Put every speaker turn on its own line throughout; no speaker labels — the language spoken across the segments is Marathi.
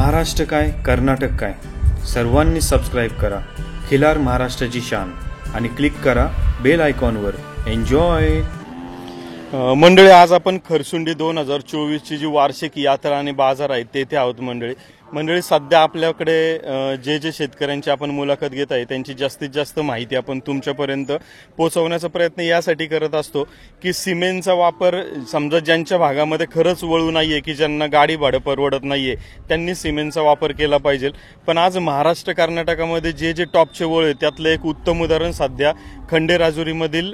महाराष्ट्र काय कर्नाटक काय सर्वांनी सबस्क्राईब करा खिलार महाराष्ट्राची शान आणि क्लिक करा बेल आयकॉनवर. एन्जॉय.
मंडळी, आज आपण खरसुंडी 2024 ची जी वार्षिक यात्रा आणि बाजार आहे तेथे आहोत. मंडळी सध्या आपल्याकडे जे शेतकऱ्यांची आपण मुलाखत घेत आहे त्यांची जास्तीत जास्त माहिती आपण तुमच्यापर्यंत पोहोचवण्याचा प्रयत्न यासाठी करत असतो की सिमेंटचा वापर समजा ज्यांच्या भागामध्ये खरंच वळू नाहीये की ज्यांना गाडी भाडं परवडत नाहीये त्यांनी सिमेंटचा वापर केला पाहिजे. पण आज महाराष्ट्र कर्नाटकामध्ये जे टॉपचे वळ आहे त्यातलं एक उत्तम उदाहरण सध्या खंडेराजुरीमधील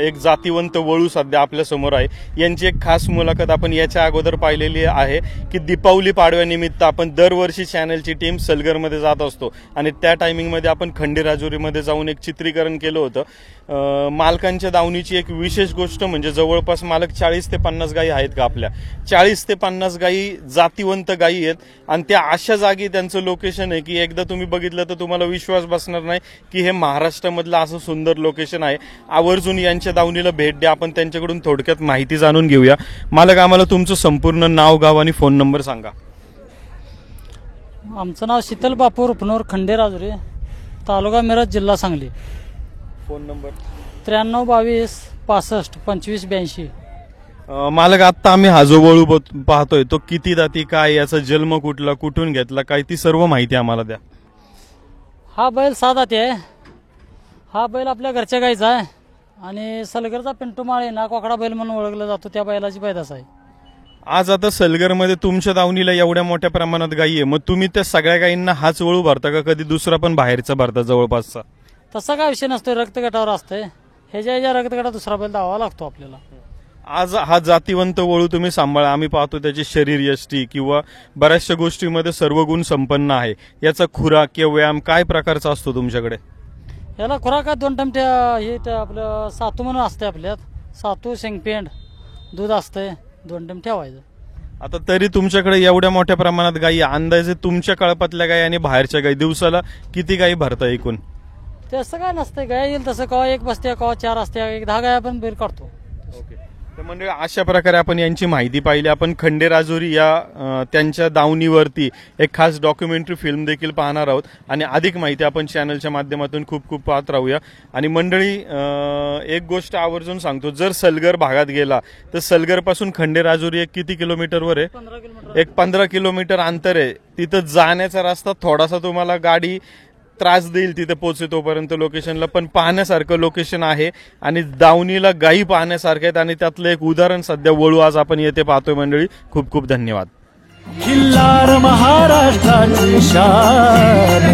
एक जातीवंत वळू सध्या आपल्या समोर आहे. यांची एक खास मुलाखत आपण याच्या अगोदर पाहिलेली आहे की दीपावली पाडव्यानिमित्त आपण दरवर्षी चॅनलची टीम सलगरमध्ये जात असतो आणि त्या टायमिंगमध्ये आपण खंडेराजुरीमध्ये जाऊन एक चित्रीकरण केलं होतं. मालकांच्या दावणीची एक विशेष गोष्ट म्हणजे जवळपास मालक 40 ते 50 गायी आहेत का आपल्या 40 ते 50 गायी जातीवंत गायी आहेत आणि त्या अशा जागी त्यांचं लोकेशन आहे की एकदा तुम्ही बघितलं तर तुम्हाला विश्वास बसणार नाही की हे महाराष्ट्रामधलं असं सुंदर लोकेशन आहे. आवर्जून यांच्या दावणीला भेट द्या. आपण त्यांच्याकडून थोडक्यात माहिती जाणून घेऊया. मालक, आम्हाला तुमचं संपूर्ण नाव, गाव आणि फोन नंबर सांगा.
आमचं नाव शीतल बापू रुपनोर, खंडेराजुरी, तालुका मिरज, जिल्हा सांगली.
Phone number
9322 65 25 82.
मालक, आता आम्ही हा जो वळू पाहतोय तो किती दाती, काय याचा जन्म कुठला, कुठून घेतला, काय ती सर्व माहिती आम्हाला द्या.
हा बैल 7 दाती आहे. हा बैल आपल्या घरच्या गाईचा आहे आणि सलगरचा पिंटू माळे ना कोकडा बैल म्हणून ओळखला जातो त्या बैलाची पैदास आहे.
आज आता सलगरमध्ये तुमच्या दावणीला एवढ्या मोठ्या प्रमाणात गायी आहे, मग तुम्ही त्या सगळ्या गायींना हाच वळू भरता का कधी दुसरा पण बाहेरचा भरता जवळपासचा?
तसा काय विषय नसतोय, रक्तगटावर असतंय. ह्याच्या रक्तगटात दुसरा बैल धावावा लागतो आपल्याला.
आज हा जातीवंत वळू तुम्ही सांभाळा. आम्ही पाहतो त्याची शरीर यष्टी किंवा बऱ्याचशा गोष्टींमध्ये सर्व गुण संपन्न आहे. याचा खुराक किंवा व्यायाम काय प्रकारचा असतो तुमच्याकडे?
याला खुराक 2 टाइम हे आपलं सातू म्हणून असते आपल्यात. सातू, शेंगपेंड, दूध असतंय, 2 टाइम ठेवायचं.
आता तरी तुमच्याकडे एवढ्या मोठ्या प्रमाणात गायी, अंदाजे तुमच्या कळपातल्या गायी आणि बाहेरच्या गायी दिवसाला किती गायी भरता एकूण?
तसं काय नसतंय, गाय येईल तसं कवा 1 बसते, कवा 4 असते, 10 गाय आपण बैल काढतो.
तर म्हणजे अशा प्रकारे आपण यांची माहिती पाहिली. आपण खंडेराजुरी या त्यांच्या दावणीवरती एक खास डॉक्युमेंटरी फिल्म देखील पाहणार आहोत आणि अधिक माहिती आपण चॅनलच्या माध्यमातून खूप पाहत राहूया. आणि मंडळी, एक गोष्ट आवर्जून सांगतो, जर सलगर भागात गेला तर सलगर पासून खंडेराजुरी एक किती किलोमीटरवर आहे?
15 किलोमीटर.
एक 15 किलोमीटर अंतर आहे. तिथं जाण्याचा रस्ता थोडासा तुम्हाला गाडी त्रास देईल तिथे पोहोचे तोपर्यंत लोकेशनला, पण पाहण्यासारखं लोकेशन आहे आणि दावणीला गायी पाहण्यासारखे आहेत आणि त्यातलं एक उदाहरण सध्या वळू आज आपण येथे पाहतोय. मंडळी, खूप धन्यवाद.
खिल्लार महाराष्ट्राची शान.